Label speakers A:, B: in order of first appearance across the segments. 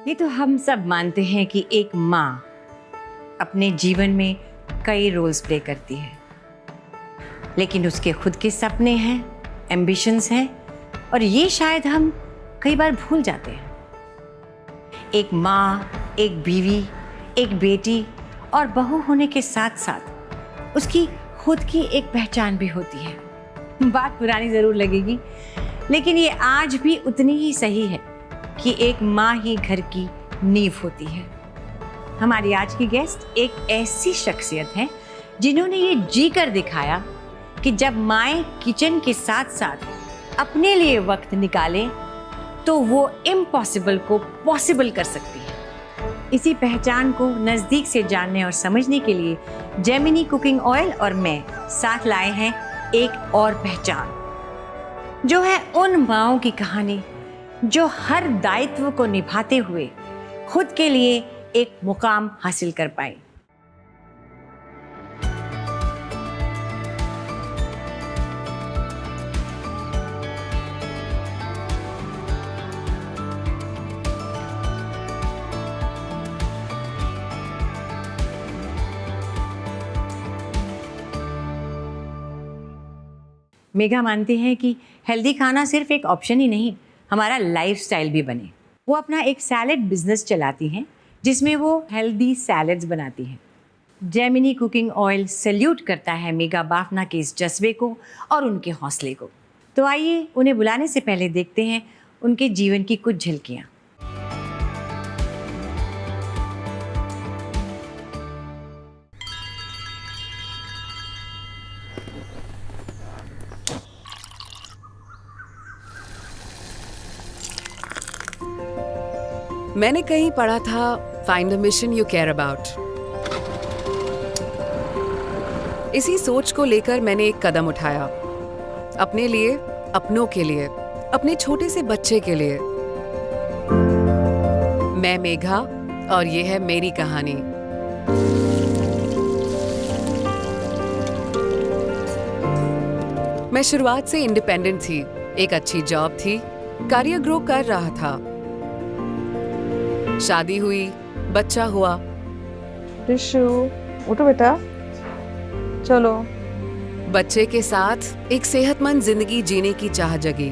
A: ये तो हम सब मानते हैं कि एक माँ अपने जीवन में कई रोल्स प्ले करती है, लेकिन उसके खुद के सपने हैं, एम्बिशंस हैं, और ये शायद हम कई बार भूल जाते हैं। एक माँ, एक बीवी, एक बेटी और बहू होने के साथ साथ उसकी खुद की एक पहचान भी होती है। बात पुरानी ज़रूर लगेगी, लेकिन ये आज भी उतनी ही सही है कि एक माँ ही घर की नींव होती है। हमारी आज की गेस्ट एक ऐसी शख्सियत है जिन्होंने ये जी कर दिखाया कि जब माएँ किचन के साथ साथ अपने लिए वक्त निकालें तो वो इम्पॉसिबल को पॉसिबल कर सकती है। इसी पहचान को नज़दीक से जानने और समझने के लिए जेमिनी कुकिंग ऑयल और मैं साथ लाए हैं एक और पहचान, जो है उन माँओं की कहानी जो हर दायित्व को निभाते हुए खुद के लिए एक मुकाम हासिल कर पाई। मेघा मानती हैं कि हेल्दी खाना सिर्फ एक ऑप्शन ही नहीं, हमारा लाइफस्टाइल भी बने। वो अपना एक सैलेड बिजनेस चलाती हैं जिसमें वो हेल्दी सैलेड्स बनाती हैं। जेमिनी कुकिंग ऑयल सैल्यूट करता है मेघा बाफना के इस जज्बे को और उनके हौसले को। तो आइए उन्हें बुलाने से पहले देखते हैं उनके जीवन की कुछ झलकियाँ।
B: मैंने कहीं पढ़ा था, find a mission you care about. इसी सोच को लेकर मैंने एक कदम उठाया, अपने लिए, अपनों के लिए, अपने छोटे से बच्चे के लिए। मैं मेघा और ये है मेरी कहानी। मैं शुरुआत से इंडिपेंडेंट थी, एक अच्छी जॉब थी, करियर ग्रो कर रहा था। शादी हुई, बच्चा हुआ।
C: टिशू, उठो बेटा, चलो।
B: बच्चे के साथ एक सेहतमंद जिंदगी जीने की चाह जगी।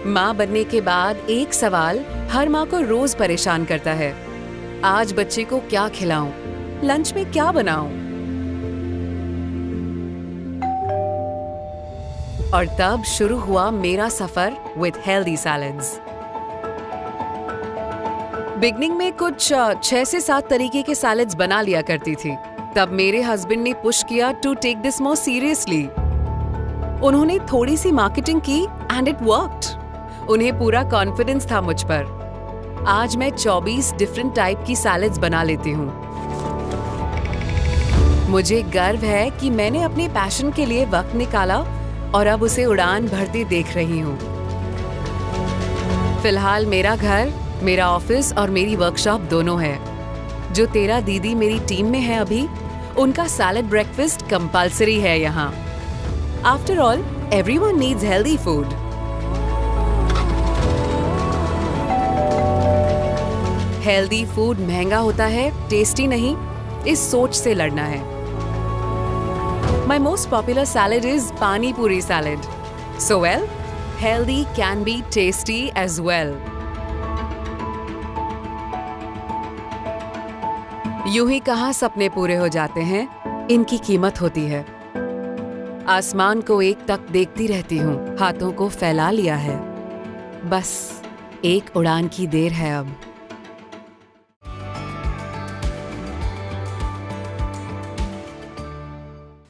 B: माँ बनने के बाद एक सवाल हर माँ को रोज परेशान करता है, आज बच्चे को क्या खिलाऊं, लंच में क्या बनाऊं? और तब शुरू हुआ मेरा सफर विद हेल्दी सैलेड्स। बिगनिंग में कुछ 6 से 7 तरीके के सैलेड्स बना लिया करती थी। तब मेरे हस्बैंड ने पुश किया to take this more seriously. उन्होंने थोड़ी सी मार्केटिंग की एंड इट वर्कड। उन्हें पूरा कॉन्फिडेंस था मुझ पर। आज मैं 24 डिफरेंट टाइप की सैलेड्स बना लेती हूँ। मुझे गर्व है कि मैंने अपने पैशन के लिए वक्त निकाला और अब उसे उड़ान भरती देख रही हूँ। फिलहाल मेरा घर, मेरा ऑफिस और मेरी वर्कशॉप दोनों है। जो 13 दीदी मेरी टीम में है अभी, उनका सैलेड ब्रेकफास्ट कंपल्सरी है यहाँ। After all, everyone needs healthy food. Healthy food महंगा होता है, टेस्टी नहीं, इस सोच से लड़ना है। My most popular salad is pani puri salad. So well, healthy can be tasty as well. यूं ही कहाँ सपने पूरे हो जाते हैं, इनकी कीमत होती है। आसमान को एक तक देखती रहती हूँ, हाथों को फैला लिया है, बस एक उड़ान की देर है अब।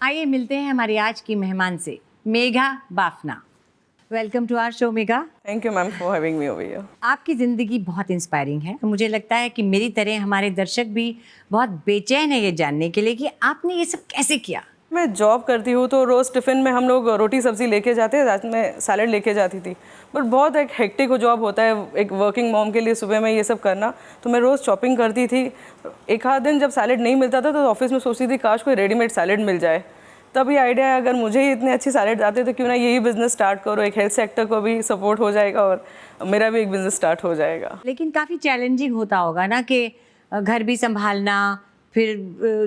A: आइए मिलते हैं हमारी आज की मेहमान से, Megha Bafna. Welcome to our show Megha.
C: Thank you ma'am for having me over here.
A: आपकी ज़िंदगी बहुत इंस्पायरिंग है। मुझे लगता है कि मेरी तरह हमारे दर्शक भी बहुत बेचैन है ये जानने के लिए कि आपने ये सब कैसे किया।
C: मैं जॉब करती हूँ तो रोज़ टिफ़िन में हम लोग रोटी सब्ज़ी लेके जाते हैं, रात में सैलड लेके जाती थी। बट बहुत एक हेक्टिक जॉब होता है एक वर्किंग मॉम के लिए सुबह में ये सब करना, तो मैं रोज़ शॉपिंग करती थी। एक आध दिन जब सैलड नहीं मिलता था तो ऑफिस में सोचती थी काश कोई रेडीमेड सैलड मिल जाए। तभी आइडिया है अगर मुझे ही इतने अच्छी सैलेड आते तो क्यों ना यही बिजनेस स्टार्ट करो, एक हेल्थ सेक्टर को भी सपोर्ट हो जाएगा और मेरा भी एक बिजनेस स्टार्ट हो जाएगा।
A: लेकिन काफ़ी चैलेंजिंग होता होगा ना कि घर भी संभालना, फिर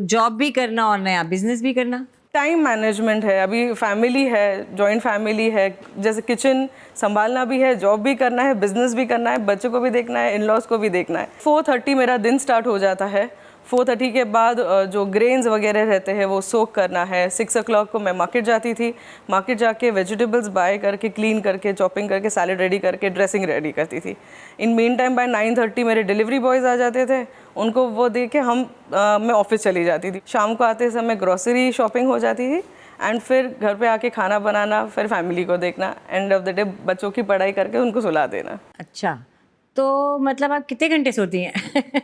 A: जॉब भी करना और नया बिजनेस भी करना।
C: टाइम मैनेजमेंट है, अभी फैमिली है, जॉइंट फैमिली है, जैसे किचन संभालना भी है, जॉब भी करना है, बिजनेस भी करना है, बच्चों को भी देखना है, इन लॉज को भी देखना है। 4:30 मेरा दिन स्टार्ट हो जाता है। 4:30 के बाद जो ग्रेन्स वगैरह रहते हैं वो सोक करना है। 6 o'clock को मैं मार्केट जाती थी, मार्केट जाके वेजिटेबल्स बाय करके, क्लीन करके, चॉपिंग करके, सैलेड रेडी करके, ड्रेसिंग रेडी करती थी। इन मीन टाइम बाय 9:30 मेरे डिलीवरी बॉयज़ आ जाते थे, उनको वो दे के मैं ऑफिस चली जाती थी। शाम को आते समय ग्रॉसरी शॉपिंग हो जाती थी एंड फिर घर पे आके खाना बनाना, फिर फैमिली को देखना, एंड ऑफ द डे बच्चों की पढ़ाई करके उनको सुला देना।
A: अच्छा, तो मतलब आप कितने घंटे सोती हैं?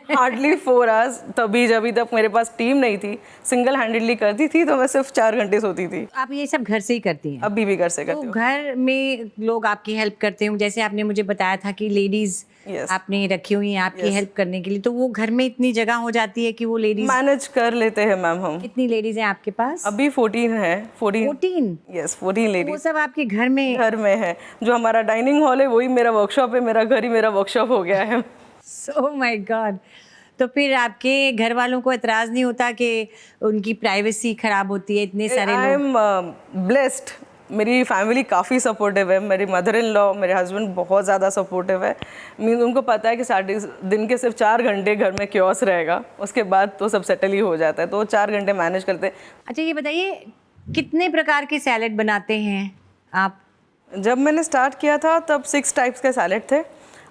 C: Hardly 4 hours। तभी जब तक मेरे पास टीम नहीं थी, सिंगल हैंडेडली करती थी, तो मैं सिर्फ 4 घंटे सोती थी।
A: आप ये सब घर से ही करती हैं?
C: अभी भी घर से
A: तो
C: करती हूँ।
A: घर में लोग आपकी हेल्प करते हों, जैसे आपने मुझे बताया था कि लेडीज
C: Yes.
A: आपने रखी हुई हैं आपकी हेल्प करने के लिए, तो वो घर में इतनी जगह हो जाती है कि वो लेडीज
C: मैनेज कर लेते हैं मैम हम।
A: कितनी लेडीज हैं आपके पास?
C: अभी 14 है।
A: 14?
C: यस, 14
A: वो
C: लेडीज
A: सब आपके घर में?
C: घर में है। जो हमारा डाइनिंग हॉल है वही मेरा वर्कशॉप है, मेरा घर ही मेरा वर्कशॉप हो गया है।
A: So my God. तो फिर आपके घर वालों को एतराज़ नहीं होता कि उनकी प्राइवेसी खराब होती है, इतने सारे
C: आई
A: लोग?
C: एम ब्लेस्ड, मेरी फैमिली काफ़ी सपोर्टिव है। मेरी मदर इन लॉ, मेरे हस्बैंड बहुत ज़्यादा सपोर्टिव है। मीन उनको पता है कि साढ़े दिन के सिर्फ 4 घंटे घर में क्योस रहेगा, उसके बाद तो सब सेटल ही हो जाता है, तो वो 4 घंटे मैनेज करते हैं।
A: अच्छा, ये बताइए कितने प्रकार के सैलेड बनाते हैं आप?
C: जब मैंने स्टार्ट किया था तब 6 टाइप्स के सैलेड थे,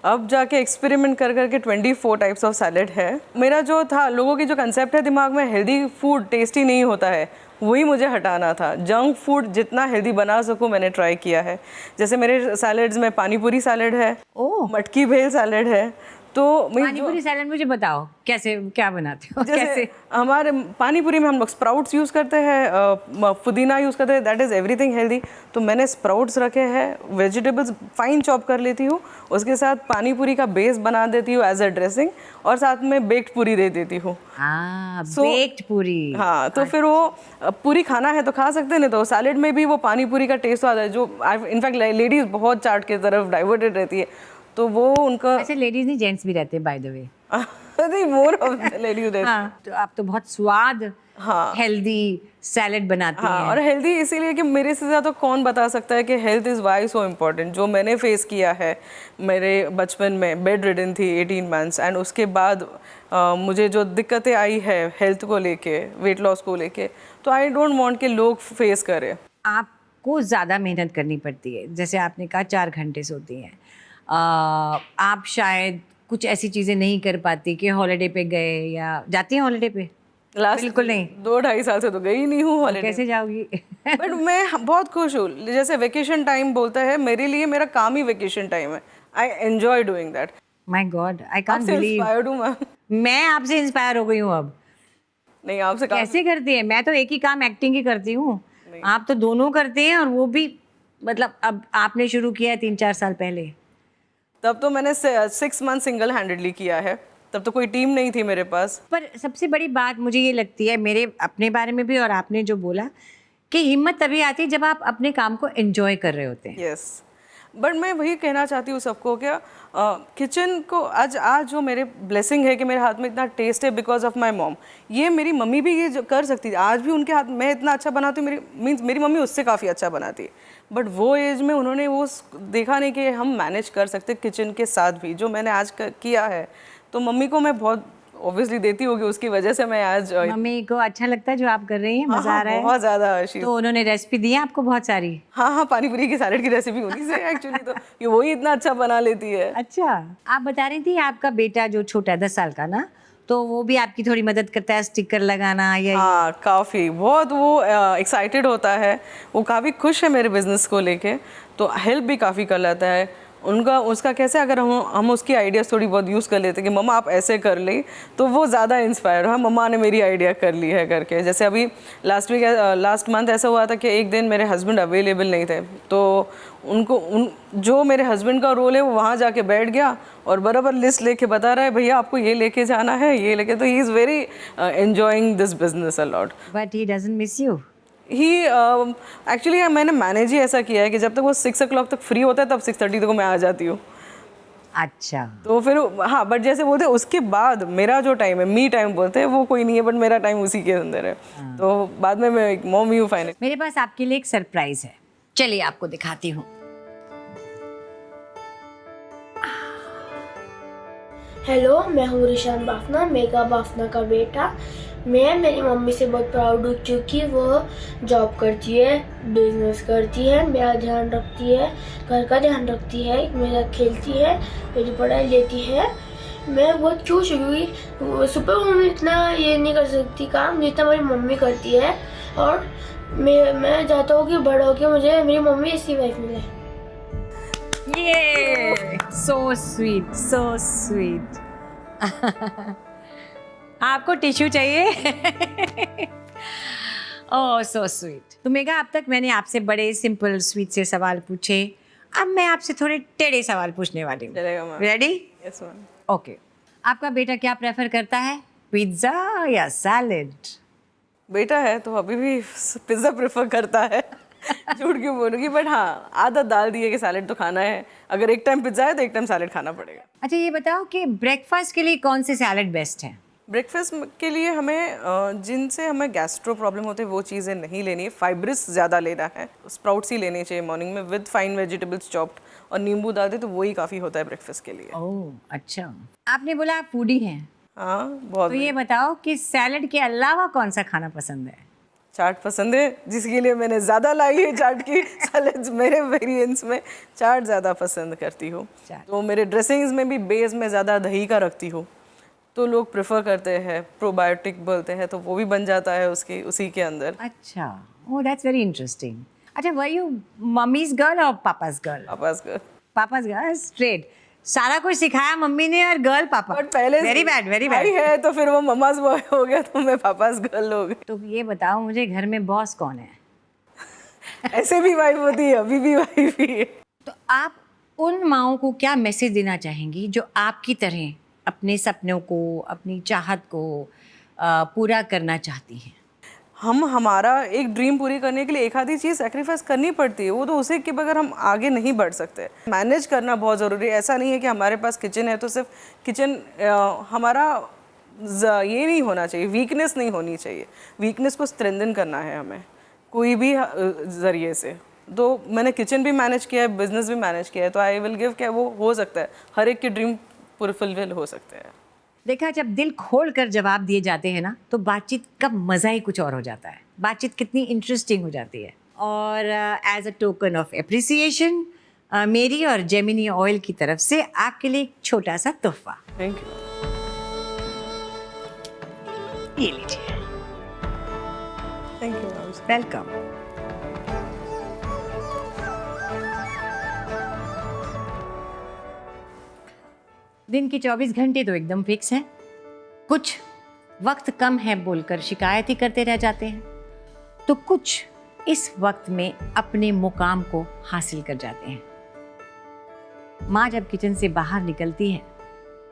C: अब जाके एक्सपेरिमेंट कर करके 24 टाइप्स ऑफ सैलेड है। मेरा जो था, लोगों की जो कंसेप्ट है दिमाग में, हेल्दी फूड टेस्टी नहीं होता है, वही मुझे हटाना था। जंक फूड जितना हेल्दी बना सकूं मैंने ट्राई किया है। जैसे मेरे सैलेड्स में पानी पूरी सैलेड है,
A: ओह,
C: मटकी भेल सैलेड है। तो
A: पानी पूरी सैलेड मुझे बताओ कैसे, क्या बनाते हो?
C: जैसे
A: कैसे?
C: हमारे पानी पूरी में हम लोग स्प्राउट्स यूज़ करते हैं, पुदीना यूज़ करते हैं, दैट इज़ एवरीथिंग हेल्दी। तो मैंने स्प्राउट्स रखे हैं, वेजिटेबल्स फाइन चॉप कर लेती हूँ, उसके साथ पानी पूरी का बेस बना देती हूँ एज अ ड्रेसिंग, और साथ में बेक्ड पूरी दे देती हूँ।
A: बेक्ड पूरी।
C: हाँ, तो फिर वो पूरी खाना है तो खा सकते हैं, नहीं तो सैलेड में भी वो पानी पूरी का टेस्ट आता है। जो इनफैक्ट लेडीज़ बहुत चाट की तरफ डाइवर्टेड रहती है, तो वो उनका
A: ऐसे लेडीज नहीं, जेंट्स भी रहते हैं बाय द वे।
C: नहीं, मोर ऑफ लेडीज।
A: हाँ, तो आप तो बहुत स्वाद हेल्दी सैलेड बनाती
C: हाँ,
A: हैं।
C: और हेल्दी इसीलिए कि मेरे से ज़्यादा कौन बता सकता है कि health is why so important. जो मैंने फेस किया है, मेरे बचपन में बेड रिडन थी 18 months, एंड उसके बाद मुझे जो दिक्कतें आई है हेल्थ को लेके, वेट लॉस को लेके, तो आई डोंट वांट कि लोग फेस करें।
A: आपको ज़्यादा मेहनत करनी पड़ती है, जैसे आपने कहा 4 घंटे सोती हैं। आप शायद कुछ ऐसी चीज़ें नहीं कर पाती कि हॉलिडे पे गए, या जाती हैं हॉलिडे पे?
C: लास्ट
A: बिल्कुल नहीं।
C: 2-2.5 साल से तो गई नहीं हूँ हॉलिडे।
A: कैसे जाओगी?
C: बट मैं बहुत खुश हूँ। जैसे वेकेशन टाइम बोलता है, मेरे लिए मेरा काम ही वेकेशन टाइम है। I enjoy doing that.
A: My God, I can't believe.
C: Inspired हूँ मैम।
A: मैं आपसे इंस्पायर हो गई हूँ अब।
C: नहीं, आपसे
A: कैसे करती है? मैं तो एक ही काम एक्टिंग ही करती हूँ, आप तो दोनों करते हैं, और वो भी मतलब अब आपने शुरू किया 3-4 साल पहले।
C: तब तो मैंने 6 months सिंगल हैंडेडली किया है, तब तो कोई टीम नहीं थी मेरे पास।
A: पर सबसे बड़ी बात मुझे ये लगती है, मेरे अपने बारे में भी और आपने जो बोला, कि हिम्मत तभी आती है जब आप अपने काम को एंजॉय कर रहे होते हैं।
C: यस, बट मैं वही कहना चाहती हूँ सबको, क्या किचन को आज जो मेरे ब्लेसिंग है कि मेरे हाथ में इतना टेस्ट है बिकॉज ऑफ माई मॉम। ये मेरी मम्मी भी ये जो कर सकती थी, आज भी उनके हाथ मैं इतना अच्छा बनाती हूँ, मेरी मम्मी उससे काफ़ी अच्छा बनाती है, बट वो एज में उन्होंने वो देखा नहीं कि हम मैनेज कर सकते किचन के साथ भी, जो मैंने आज किया है। तो मम्मी को मैं बहुत ऑब्वियसली देती होगी, उसकी वजह से मैं आज
A: मम्मी को अच्छा लगता है जो आप कर रही हैं? मजा आ रहा है?
C: बहुत ज़्यादा।
A: तो उन्होंने रेसिपी दी है आपको बहुत सारी?
C: हाँ, पानी पूरी की सैलेड की रेसिपी उन्हीं से एक्चुअली, तो ये वही इतना अच्छा बना लेती है।
A: अच्छा, आप बता रही थी आपका बेटा जो छोटा है 10 साल का ना, तो वो भी आपकी थोड़ी मदद करता है, स्टिकर लगाना या?
C: हाँ, काफ़ी, बहुत वो एक्साइटेड होता है, वो काफ़ी खुश है मेरे बिजनेस को लेके, तो हेल्प भी काफ़ी कर लेता है। उसका कैसे, अगर हम उसकी आइडियाज़ थोड़ी बहुत यूज़ कर लेते कि मम्मा आप ऐसे कर ली, तो वो ज़्यादा इंस्पायर हुआ, मम्मा ने मेरी आइडिया कर ली है करके। जैसे अभी लास्ट मंथ ऐसा हुआ था कि एक दिन मेरे हस्बैंड अवेलेबल नहीं थे, तो जो मेरे हस्बैंड का रोल है वो वहाँ जाके बैठ गया और बराबर लिस्ट लेके बता रहा है, भैया आपको ये लेके जाना है, ये लेके। तो he is very enjoying this business a lot.
A: But he doesn't miss you?
C: He actually मैंने मैनेज ही ऐसा किया है कि जब तक वो 6 o'clock तक फ्री होता है तब 6:30 तक मैं आ जाती हूँ।
A: अच्छा,
C: तो फिर हाँ, बट जैसे बोलते हैं उसके बाद मेरा जो टाइम है, मी टाइम बोलते हैं, वो कोई नहीं है, बट मेरा टाइम उसी के अंदर है। तो बाद में मैं एक मॉम यू फाइनल।
A: मेरे पास आपके लिए एक सरप्राइज है, चलिए आपको दिखाती हूँ।
D: हेलो, मैं हूँ रिशान बाफना, मेगा बाफना का बेटा। मैं मेरी मम्मी से बहुत प्राउड हूँ क्योंकि वो जॉब करती है, बिजनेस करती है, मेरा ध्यान रखती है, घर का ध्यान रखती है, मेरा खेलती है, मेरी पढ़ाई लेती है। मैं बहुत खुश हुई। सुपर वुमन इतना ये नहीं कर सकती काम जितना मेरी मम्मी करती है, और मैं चाहता हूँ कि बड़ा होकर मुझे मेरी मम्मी ऐसी वाइफ मिले।
A: ये सो स्वीट, सो स्वीट। आपको टिश्यू चाहिए? ओह सो स्वीट। तो मेगा, अब तक मैंने आपसे बड़े सिंपल स्वीट से सवाल पूछे, अब मैं आपसे थोड़े टेढ़े सवाल पूछने वाली हूँ।
C: चलेगा ma'am.
A: Ready?
C: Yes ma'am.
A: Okay. आपका बेटा क्या प्रेफर करता है, पिज्ज़ा या सैलेड?
C: बेटा है तो अभी भी पिज़्ज़ा प्रेफर करता है। झूठ क्यों बोलूँगी, बट हाँ, आदत डाल दी है कि सैलेड तो खाना है। अगर एक टाइम पिज़्ज़ा है तो एक टाइम सैलेड खाना पड़ेगा।
A: अच्छा, ये बताओ कि ब्रेकफास्ट के लिए कौन से सैलेड बेस्ट है?
C: ब्रेकफास्ट के लिए हमें जिनसे हमें गैस्ट्रो प्रॉब्लम होते हैं वो चीज़ें नहीं लेनी है, फाइब्रस ज़्यादा लेना है। स्प्राउट्स ही लेने चाहिए मॉर्निंग में विद फाइन वेजिटेबल्स चॉप्ड, और नींबू डाल दे तो वही काफ़ी होता है ब्रेकफास्ट के लिए।
A: ओह अच्छा। आपने बोला आप फूडी हैं,
C: हाँ बहुत।
A: तो ये बताओ कि सैलेड के अलावा कौन सा खाना पसंद है?
C: चाट पसंद है, जिसके लिए मैंने ज़्यादा लाई है चाट की सैलेड्स। मेरे वेरिएंट्स में चाट ज़्यादा पसंद करती हूँ। तो मेरे ड्रेसिंग्स में भी बेस में ज़्यादा दही का रखती हूँ, तो लोग प्रेफर करते हैं, प्रोबायोटिक बोलते हैं, तो वो भी बन जाता है उसी के अंदर।
A: अच्छा, ओह दैट्स वेरी इंटरेस्टिंग। अच्छा, वर यू मम्मीज गर्ल और papa's girl? Papa's girl, straight. सारा कुछ सिखाया मम्मी ने और गर्ल पापा।
C: बट पहले
A: वेरी बैड, वेरी
C: भाई
A: बैड
C: है तो फिर वो मम्माज बॉय हो गया, तो मैं पापाज गर्ल हो गई।
A: तो ये बताओ मुझे, घर में बॉस कौन है?
C: ऐसे भी वाइफ होती है, अभी भी वाइफ ही है।
A: तो आप उन माओं को क्या मैसेज देना चाहेंगी जो आपकी तरह अपने सपनों को, अपनी चाहत को पूरा करना चाहती हैं?
C: हमारा एक ड्रीम पूरी करने के लिए एक आधी चीज़ सेक्रीफाइस करनी पड़ती है, वो तो उसे के बगैर हम आगे नहीं बढ़ सकते। मैनेज करना बहुत ज़रूरी है। ऐसा नहीं है कि हमारे पास किचन है तो सिर्फ किचन हमारा ये नहीं होना चाहिए, वीकनेस नहीं होनी चाहिए। वीकनेस को स्ट्रेंथन करना है हमें कोई भी ज़रिए से। तो मैंने किचन भी मैनेज किया है, बिजनेस भी मैनेज किया है, तो आई विल गिव क्या वो हो सकता है, हर एक के ड्रीम फुलफिल हो सकते हैं।
A: देखा, जब दिल खोल कर जवाब दिए जाते हैं ना, तो बातचीत का मज़ा ही कुछ और हो जाता है। बातचीत कितनी इंटरेस्टिंग हो जाती है। और as a token of appreciation मेरी और जेमिनी ऑयल की तरफ से आपके लिए एक छोटा सा तोहफा।
C: Thank you.
A: ये लीजिए।
C: Thank you ma'am.
A: वेलकम। दिन की 24 घंटे तो एकदम फिक्स हैं। कुछ वक्त कम है बोलकर शिकायत ही करते रह जाते हैं, तो कुछ इस वक्त में अपने मुकाम को हासिल कर जाते हैं। माँ जब किचन से बाहर निकलती है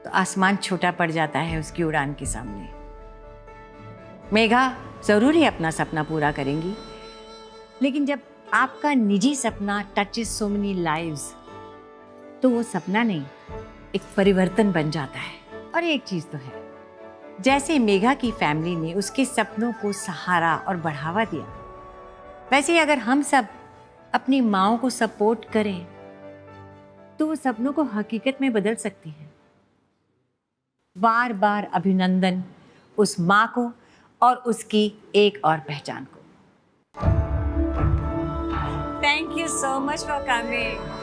A: तो आसमान छोटा पड़ जाता है उसकी उड़ान के सामने। मेघा ज़रूर ही अपना सपना पूरा करेंगी, लेकिन जब आपका निजी सपना टचेस सो मेनी लाइव्स, तो वो सपना नहीं, एक परिवर्तन बन जाता है। और एक चीज़ तो है, जैसे मेघा की फैमिली ने उसके सपनों को सहारा और बढ़ावा दिया, वैसे ही अगर हम सब अपनी माँओं को सपोर्ट करें तो वो सपनों को हकीकत में बदल सकती है। बार बार अभिनंदन उस माँ को और उसकी एक और पहचान को। Thank you so much for coming.